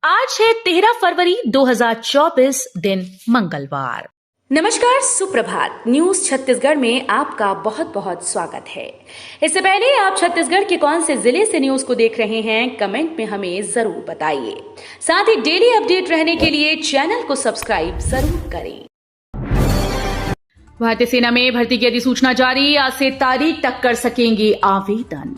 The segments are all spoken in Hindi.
आज है 13 फरवरी 2024 दिन मंगलवार। नमस्कार, सुप्रभात। न्यूज छत्तीसगढ़ में आपका बहुत बहुत स्वागत है। इससे पहले आप छत्तीसगढ़ के कौन से जिले से न्यूज को देख रहे हैं, कमेंट में हमें जरूर बताइए। साथ ही डेली अपडेट रहने के लिए चैनल को सब्सक्राइब जरूर करें। भारतीय सेना में भर्ती की अधिसूचना जारी, आज से तारीख तक कर सकेंगे आवेदन।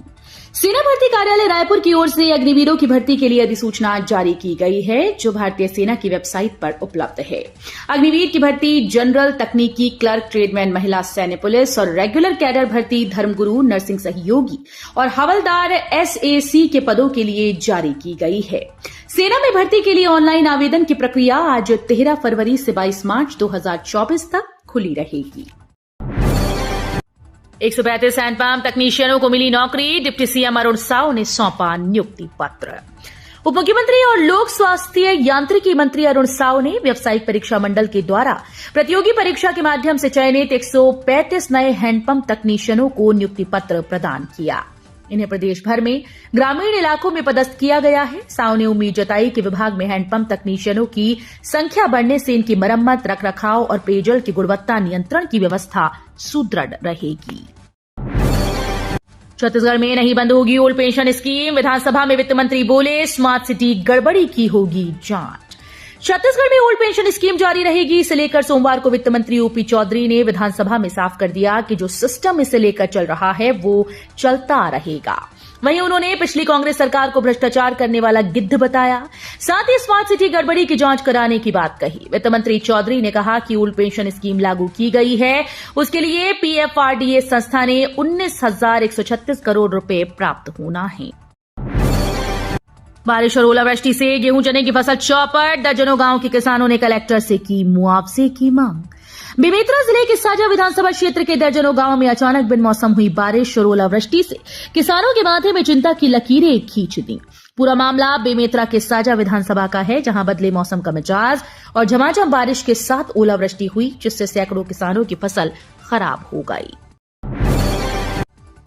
सेना भर्ती कार्यालय रायपुर की ओर से अग्निवीरों की भर्ती के लिए अधिसूचना जारी की गई है, जो भारतीय सेना की वेबसाइट पर उपलब्ध है। अग्निवीर की भर्ती जनरल, तकनीकी, क्लर्क, ट्रेडमैन, महिला सैन्य पुलिस और रेगुलर कैडर भर्ती, धर्मगुरु, नर्सिंग सहयोगी और हवलदार SAC के पदों के लिए जारी की गई है। सेना में भर्ती के लिए ऑनलाइन आवेदन की प्रक्रिया आज 13 फरवरी से 22 मार्च 2024 तक खुली रहेगी। 135 हैंडपंप तकनीशियनों को मिली नौकरी, डिप्टी सीएम अरुण साव ने सौंपा नियुक्ति पत्र। उप मुख्यमंत्री और लोक स्वास्थ्य यांत्रिकी मंत्री अरुण साव ने व्यावसायिक परीक्षा मंडल के द्वारा प्रतियोगी परीक्षा के माध्यम से चयनित 135 नए हैंडपंप तकनीशियनों को नियुक्ति पत्र प्रदान किया। इन्हें प्रदेश भर में ग्रामीण इलाकों में पदस्थ किया गया है। साव ने उम्मीद जताई कि विभाग में हैंडपंप तकनीशियनों की संख्या बढ़ने से इनकी मरम्मत, रखरखाव और पेयजल की गुणवत्ता नियंत्रण की व्यवस्था सुदृढ़ रहेगी। छत्तीसगढ़ में नहीं बंद होगी ओल्ड पेंशन स्कीम, विधानसभा में वित्त मंत्री बोले, स्मार्ट सिटी गड़बड़ी की होगी जांच। छत्तीसगढ़ में ओल्ड पेंशन स्कीम जारी रहेगी, इसे लेकर सोमवार को वित्त मंत्री OP चौधरी ने विधानसभा में साफ कर दिया कि जो सिस्टम इसे लेकर चल रहा है वो चलता रहेगा। वहीं उन्होंने पिछली कांग्रेस सरकार को भ्रष्टाचार करने वाला गिद्ध बताया। साथ ही स्मार्ट सिटी गड़बड़ी की जांच कराने की बात कही। वित्त मंत्री चौधरी ने कहा कि ओल्ड पेंशन स्कीम लागू की गई है, उसके लिए PFRDA संस्था ने 19,136 करोड़ रुपए प्राप्त होना है। बारिश और ओलावृष्टि से गेहूं चने की फसल चौपट, दर्जनों गांव के किसानों ने कलेक्टर से की मुआवजे की मांग। बेमेतरा जिले के साजा विधानसभा क्षेत्र के दर्जनों गांवों में अचानक बिन मौसम हुई बारिश और ओलावृष्टि से किसानों के माथे में चिंता की लकीरें खींच दी। पूरा मामला बेमेतरा के साजा विधानसभा का है, जहां बदले मौसम का मिजाज और झमाझम बारिश के साथ ओलावृष्टि हुई, जिससे सैकड़ों किसानों की फसल खराब हो गई।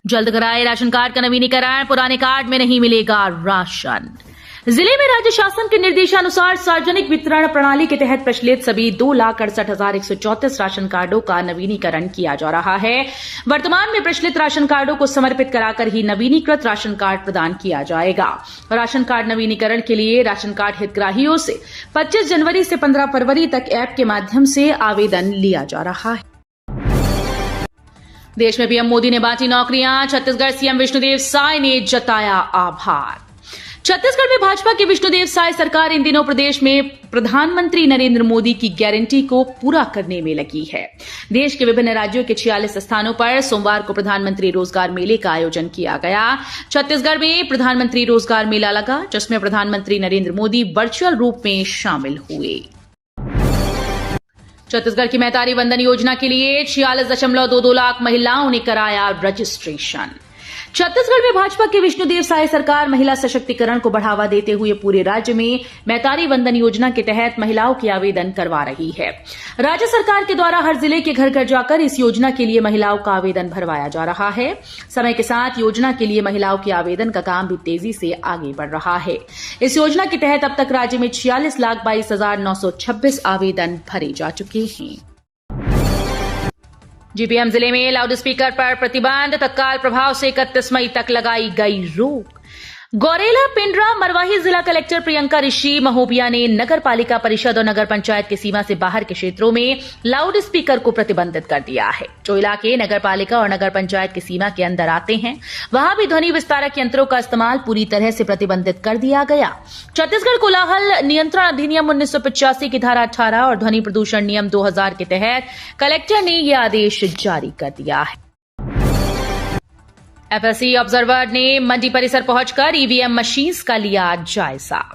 जल्द कराए राशन कार्ड का नवीनीकरण, पुराने कार्ड में नहीं मिलेगा राशन। जिले में राज्य शासन के निर्देशानुसार सार्वजनिक वितरण प्रणाली के तहत प्रचलित सभी 2,68,134 राशन कार्डों का नवीनीकरण किया जा रहा है। वर्तमान में प्रचलित राशन कार्डों को समर्पित कराकर ही नवीनीकृत राशन कार्ड प्रदान किया जाएगा। राशन कार्ड नवीनीकरण के लिए राशन कार्ड हितग्राहियों से 25 जनवरी से 15 फरवरी तक ऐप के माध्यम से आवेदन लिया जा रहा है। देश में पीएम मोदी ने बांटी नौकरियां, छत्तीसगढ़ सीएम विष्णुदेव साय ने जताया आभार। छत्तीसगढ़ में भाजपा के विष्णुदेव साय सरकार इन दिनों प्रदेश में प्रधानमंत्री नरेंद्र मोदी की गारंटी को पूरा करने में लगी है। देश के विभिन्न राज्यों के 46 स्थानों पर सोमवार को प्रधानमंत्री रोजगार मेले का आयोजन किया गया। छत्तीसगढ़ में प्रधानमंत्री रोजगार मेला लगा, जिसमें प्रधानमंत्री नरेंद्र मोदी वर्चुअल रूप में शामिल हुए। छत्तीसगढ़ की मैतारी वंदन योजना के लिए 46.22 लाख महिलाओं ने कराया रजिस्ट्रेशन। छत्तीसगढ़ में भाजपा के विष्णुदेव साय सरकार महिला सशक्तिकरण को बढ़ावा देते हुए पूरे राज्य में मैतारी वंदन योजना के तहत महिलाओं के आवेदन करवा रही है। राज्य सरकार के द्वारा हर जिले के घर घर जाकर इस योजना के लिए महिलाओं का आवेदन भरवाया जा रहा है। समय के साथ योजना के लिए महिलाओं के आवेदन का काम भी तेजी से आगे बढ़ रहा है। इस योजना के तहत अब तक राज्य में 46,22,926 आवेदन भरे जा चुके हैं। GPM जिले में लाउड स्पीकर पर प्रतिबंध, तत्काल प्रभाव से 31 मई तक लगाई गई रोक। गौरेला, पिंडरा, मरवाही जिला कलेक्टर प्रियंका ऋषि महोबिया ने नगर पालिका परिषद और नगर पंचायत की सीमा से बाहर के क्षेत्रों में लाउड स्पीकर को प्रतिबंधित कर दिया है। जो इलाके नगर पालिका और नगर पंचायत की सीमा के अंदर आते हैं, वहां भी ध्वनि विस्तारक यंत्रों का इस्तेमाल पूरी तरह से प्रतिबंधित कर दिया गया। छत्तीसगढ़ कोलाहल नियंत्रण अधिनियम 1985 की धारा 18 और ध्वनि प्रदूषण नियम 2000 के तहत कलेक्टर ने यह आदेश जारी कर दिया है। FSC ऑब्जर्वर ने मंडी परिसर पहुंचकर EVM मशीन्स का लिया जायजा।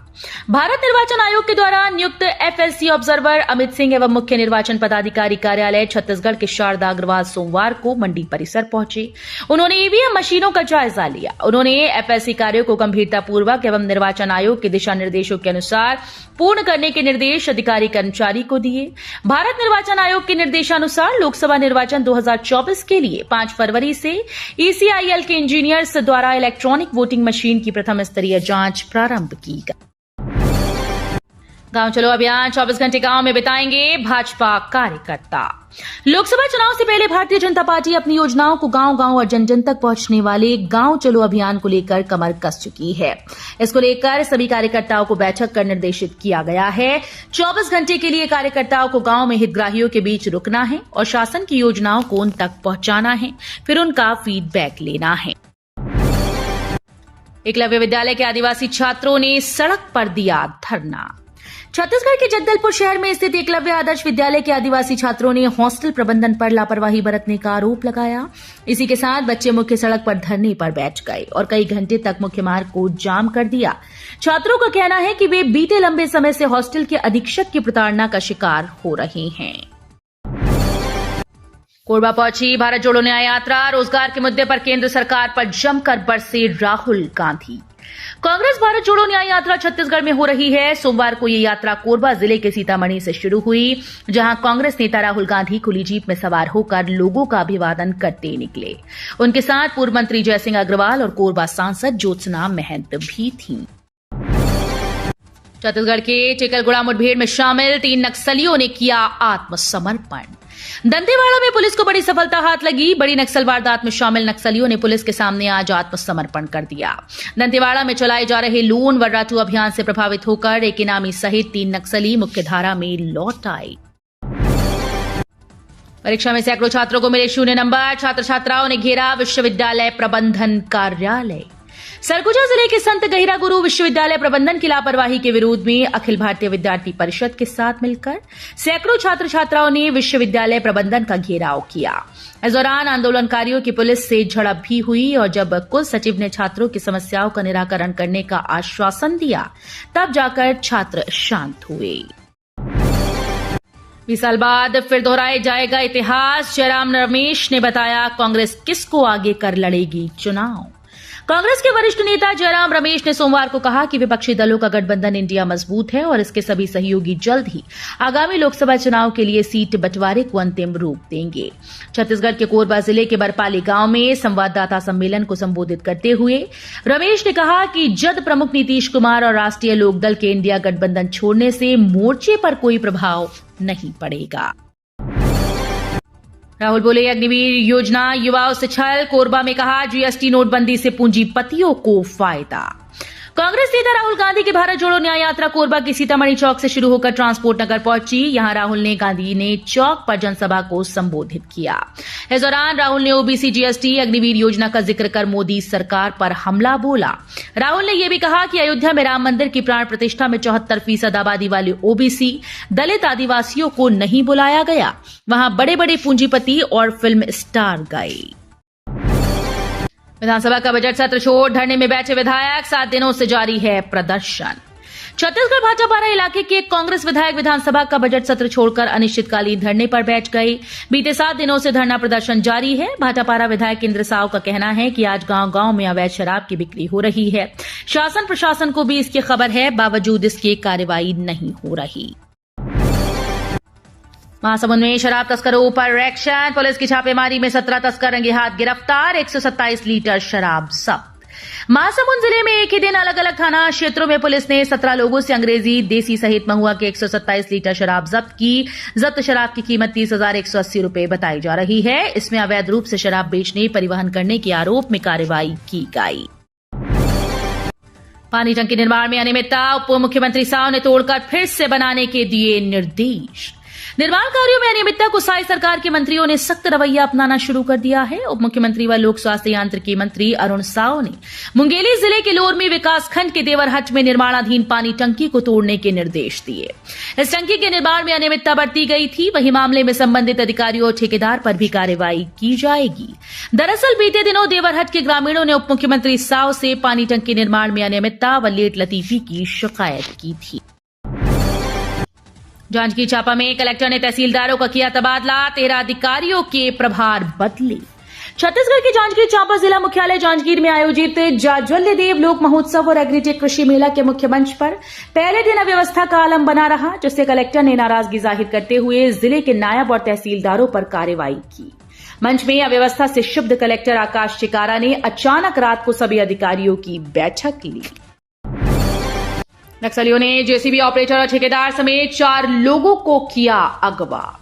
भारत निर्वाचन आयोग के द्वारा नियुक्त FSC ऑब्जर्वर अमित सिंह एवं मुख्य निर्वाचन पदाधिकारी कार्यालय छत्तीसगढ़ के शारदा अग्रवाल सोमवार को मंडी परिसर पहुंचे। उन्होंने EVM मशीनों का जायजा लिया। उन्होंने FSC कार्यों को गंभीरतापूर्वक एवं निर्वाचन आयोग के दिशा निर्देशों के अनुसार पूर्ण करने के निर्देश अधिकारी कर्मचारी को दिए। भारत निर्वाचन आयोग के निर्देशानुसार लोकसभा निर्वाचन 2024 के लिए 5 फरवरी से ECIL के इंजीनियर्स द्वारा इलेक्ट्रॉनिक वोटिंग मशीन की प्रथम स्तरीय जांच प्रारंभ की गई। गांव चलो अभियान 24 घंटे गांव में बिताएंगे भाजपा कार्यकर्ता। लोकसभा चुनाव से पहले भारतीय जनता पार्टी अपनी योजनाओं को गांव-गांव और जन-जन तक पहुंचने वाले गांव चलो अभियान को लेकर कमर कस चुकी है। इसको लेकर सभी कार्यकर्ताओं को बैठक कर निर्देशित किया गया है। 24 घंटे के लिए कार्यकर्ताओं को गांव में हितग्राहियों के बीच रुकना है और शासन की योजनाओं को उन तक पहुंचाना है, फिर उनका फीडबैक लेना है। एकलव्य विद्यालय के आदिवासी छात्रों ने सड़क पर दिया धरना। छत्तीसगढ़ के जगदलपुर शहर में स्थित एकलव्य आदर्श विद्यालय के आदिवासी छात्रों ने हॉस्टल प्रबंधन पर लापरवाही बरतने का आरोप लगाया। इसी के साथ बच्चे मुख्य सड़क पर धरने पर बैठ गए और कई घंटे तक मुख्य मार्ग को जाम कर दिया। छात्रों का कहना है कि वे बीते लंबे समय से हॉस्टल के अधीक्षक की प्रताड़ना का शिकार हो रहे हैं। कोरबा पहुंची भारत जोड़ो न्याय यात्रा। रोजगार के मुद्दे पर केंद्र सरकार पर जमकर बरसे राहुल गांधी। कांग्रेस भारत जोड़ो न्याय यात्रा छत्तीसगढ़ में हो रही है। सोमवार को ये यात्रा कोरबा जिले के सीतामढ़ी से शुरू हुई, जहां कांग्रेस नेता राहुल गांधी खुली जीप में सवार होकर लोगों का अभिवादन करते निकले। उनके साथ पूर्व मंत्री जयसिंह अग्रवाल और कोरबा सांसद ज्योत्सना महंत भी थीं। छत्तीसगढ़ के टिकलगुड़ा मुठभेड़ में शामिल 3 नक्सलियों ने किया आत्मसमर्पण। दंतेवाड़ा में पुलिस को बड़ी सफलता हाथ लगी। बड़ी नक्सल वारदात में शामिल नक्सलियों ने पुलिस के सामने आज आत्मसमर्पण कर दिया। दंतेवाड़ा में चलाए जा रहे लून वर्राटू अभियान से प्रभावित होकर एक इनामी सहित 3 नक्सली मुख्यधारा में लौट आए। परीक्षा में सैकड़ों छात्रों को मिले 0 नंबर। छात्र छात्राओं ने घेरा विश्वविद्यालय प्रबंधन कार्यालय। सरगुजा जिले के संत गहिरा गुरु विश्वविद्यालय प्रबंधन की लापरवाही के विरोध में अखिल भारतीय विद्यार्थी परिषद के साथ मिलकर सैकड़ों छात्र छात्राओं ने विश्वविद्यालय प्रबंधन का घेराव किया। इस दौरान आंदोलनकारियों की पुलिस से झड़प भी हुई और जब कुल सचिव ने छात्रों की समस्याओं का निराकरण करने का आश्वासन दिया, तब जाकर छात्र शांत हुए। 20 साल बाद फिर दोहराया जाएगा इतिहास। जयराम रमेश ने बताया, कांग्रेस किसको आगे कर लड़ेगी चुनाव। कांग्रेस के वरिष्ठ नेता जयराम रमेश ने सोमवार को कहा कि विपक्षी दलों का गठबंधन इंडिया मजबूत है और इसके सभी सहयोगी जल्द ही आगामी लोकसभा चुनाव के लिए सीट बंटवारे को अंतिम रूप देंगे। छत्तीसगढ़ के कोरबा जिले के बरपाली गांव में संवाददाता सम्मेलन को संबोधित करते हुए रमेश ने कहा कि जद प्रमुख नीतीश कुमार और राष्ट्रीय लोकदल के इंडिया गठबंधन छोड़ने से मोर्चे पर कोई प्रभाव नहीं पड़ेगा। राहुल बोले, अग्निवीर योजना युवाओं से छल। कोरबा में कहा, जीएसटी नोटबंदी से पूंजीपतियों को फायदा। कांग्रेस नेता राहुल गांधी की भारत जोड़ो न्याय यात्रा कोरबा की सीतामढ़ी चौक से शुरू होकर ट्रांसपोर्ट नगर पहुंची। यहां राहुल ने गांधी ने चौक पर जनसभा को संबोधित किया। इस दौरान राहुल ने ओबीसी जीएसटी अग्निवीर योजना का जिक्र कर मोदी सरकार पर हमला बोला। राहुल ने यह भी कहा कि अयोध्या में राम मंदिर की प्राण प्रतिष्ठा में 74% आबादी वाले ओबीसी दलित आदिवासियों को नहीं बुलाया गया। वहां बड़े बड़े पूंजीपति और फिल्म स्टार गए। विधानसभा का बजट सत्र छोड़ धरने में बैठे विधायक। 7 दिनों से जारी है प्रदर्शन। छत्तीसगढ़ भाटापारा इलाके के कांग्रेस विधायक विधानसभा का बजट सत्र छोड़कर अनिश्चितकालीन धरने पर बैठ गए। बीते 7 दिनों से धरना प्रदर्शन जारी है। भाटापारा विधायक इंद्र साव का कहना है कि आज गांव-गांव में अवैध शराब की बिक्री हो रही है। शासन प्रशासन को भी इसकी खबर है, बावजूद इसकी कार्रवाई नहीं हो रही। महासमुंद में शराब तस्करों पर एक्शन। पुलिस की छापेमारी में 17 तस्कर रंगे हाथ गिरफ्तार। 127 लीटर शराब जब्त। महासमुंद जिले में एक ही दिन अलग अलग थाना क्षेत्रों में पुलिस ने 17 लोगों से अंग्रेजी, देसी सहित महुआ के 127 लीटर शराब जब्त की। जब्त शराब की कीमत 30,180 रुपए बताई जा रही है। इसमें अवैध रूप से शराब बेचने, परिवहन करने के आरोप में कार्रवाई की गई। पानी टंकी निर्माण में अनियमितता। उप मुख्यमंत्री साव ने तोड़कर फिर से बनाने के दिए निर्देश। निर्माण कार्यों में अनियमितता को साई सरकार के मंत्रियों ने सख्त रवैया अपनाना शुरू कर दिया है। उप मुख्यमंत्री व लोक स्वास्थ्य यांत्रिकी मंत्री अरुण साव ने मुंगेली जिले के लोरमी विकासखंड के देवरहट में निर्माणाधीन पानी टंकी को तोड़ने के निर्देश दिए। इस टंकी के निर्माण में अनियमितता बरती गई थी। वहीं मामले में संबंधित अधिकारियों और ठेकेदार पर भी कार्रवाई की जाएगी। दरअसल बीते दिनों देवरहट के ग्रामीणों ने उप मुख्यमंत्री साव से पानी टंकी निर्माण में अनियमितता व लेट लतीफी की शिकायत की थी। जांजगीर चांपा में कलेक्टर ने तहसीलदारों का किया तबादला। 13 अधिकारियों के प्रभार बदले। छत्तीसगढ़ के जांजगीर चांपा जिला मुख्यालय जांजगीर में आयोजित जाज्वल्य देव लोक महोत्सव और एग्रीटेक कृषि मेला के मुख्य मंच पर पहले दिन अव्यवस्था का आलम बना रहा, जिससे कलेक्टर ने नाराजगी जाहिर करते हुए जिले के नायब और तहसीलदारों पर कार्रवाई की। मंच में अव्यवस्था से क्षुब्ध कलेक्टर आकाश चिकारा ने अचानक रात को सभी अधिकारियों की बैठक ली। नक्सलियों ने जेसीबी ऑपरेटर और ठेकेदार समेत 4 लोगों को किया अगवा।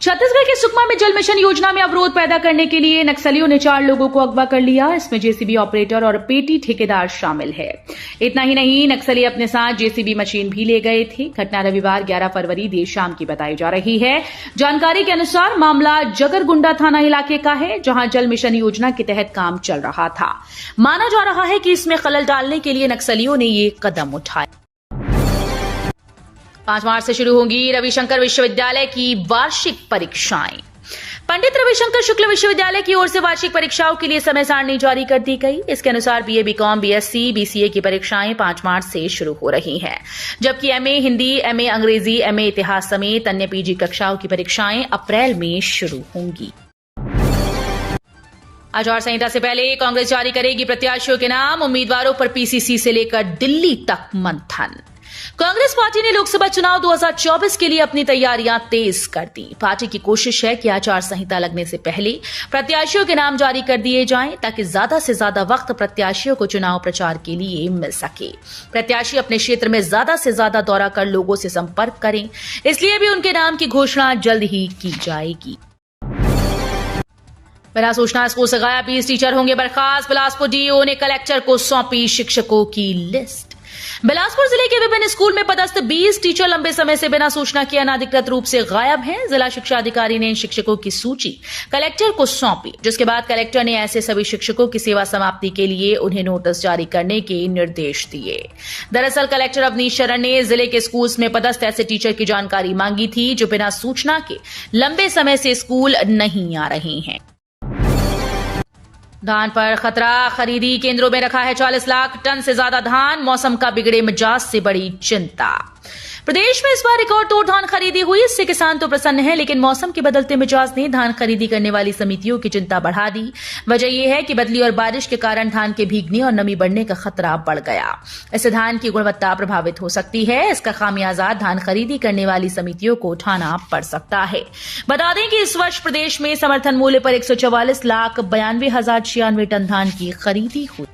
छत्तीसगढ़ के सुकमा में जल मिशन योजना में अवरोध पैदा करने के लिए नक्सलियों ने 4 लोगों को अगवा कर लिया। इसमें जेसीबी ऑपरेटर और पेटी ठेकेदार शामिल है। इतना ही नहीं, नक्सली अपने साथ जेसीबी मशीन भी ले गए थे। घटना रविवार 11 फरवरी देर शाम की बताई जा रही है। जानकारी के अनुसार मामला जगरगुंडा थाना इलाके का है, जहां जल मिशन योजना के तहत काम चल रहा था। माना जा रहा है कि इसमें खलल डालने के लिए नक्सलियों ने ये कदम उठाया। 5 मार्च से शुरू होंगी रविशंकर विश्वविद्यालय की वार्षिक परीक्षाएं। पंडित रविशंकर शुक्ल विश्वविद्यालय की ओर से वार्षिक परीक्षाओं के लिए समय सारणी जारी कर दी गई। इसके अनुसार बीए, बीकॉम, बीएससी, बीसीए की परीक्षाएं 5 मार्च से शुरू हो रही हैं, जबकि एमए हिंदी, एमए अंग्रेजी, एमए इतिहास समेत अन्य पीजी कक्षाओं की परीक्षाएं अप्रैल में शुरू होंगी। आचार संहिता से पहले कांग्रेस जारी करेगी प्रत्याशियों के नाम। उम्मीदवारों पर पीसीसी से लेकर दिल्ली तक मंथन। कांग्रेस पार्टी ने लोकसभा चुनाव 2024 के लिए अपनी तैयारियां तेज कर दी। पार्टी की कोशिश है कि आचार संहिता लगने से पहले प्रत्याशियों के नाम जारी कर दिए जाएं, ताकि ज्यादा से ज्यादा वक्त प्रत्याशियों को चुनाव प्रचार के लिए मिल सके। प्रत्याशी अपने क्षेत्र में ज्यादा से ज्यादा दौरा कर लोगों से संपर्क करें, इसलिए भी उनके नाम की घोषणा जल्द ही की जाएगी। बिना सूचना स्कूल से गायब 20 टीचर होंगे बर्खास्त। बिलासपुर डीईओ ने कलेक्टर को सौंपी शिक्षकों की लिस्ट। बिलासपुर जिले के विभिन्न स्कूल में पदस्थ 20 टीचर लंबे समय से बिना सूचना के अनाधिकृत रूप से गायब हैं। जिला शिक्षा अधिकारी ने इन शिक्षकों की सूची कलेक्टर को सौंपी, जिसके बाद कलेक्टर ने ऐसे सभी शिक्षकों की सेवा समाप्ति के लिए उन्हें नोटिस जारी करने के निर्देश दिए। दरअसल कलेक्टर अवनीश शरण ने जिले के स्कूल्स में पदस्थ ऐसे टीचर की जानकारी मांगी थी, जो बिना सूचना के लंबे समय से स्कूल नहीं आ रहे हैं। धान पर खतरा। खरीदी केंद्रों में रखा है 40 लाख टन से ज्यादा धान। मौसम का बिगड़े मिजाज से बड़ी चिंता। प्रदेश में इस बार रिकॉर्ड तोड़ धान खरीदी हुई। इससे किसान तो प्रसन्न है, लेकिन मौसम के बदलते मिजाज ने धान खरीदी करने वाली समितियों की चिंता बढ़ा दी। वजह यह है कि बदली और बारिश के कारण धान के भीगने और नमी बढ़ने का खतरा बढ़ गया। इससे धान की गुणवत्ता प्रभावित हो सकती है। इसका खामियाजा धान खरीदी करने वाली समितियों को उठाना पड़ सकता है। बता दें कि इस वर्ष प्रदेश में समर्थन मूल्य पर 144,92,096 टन धान की खरीदी हुई।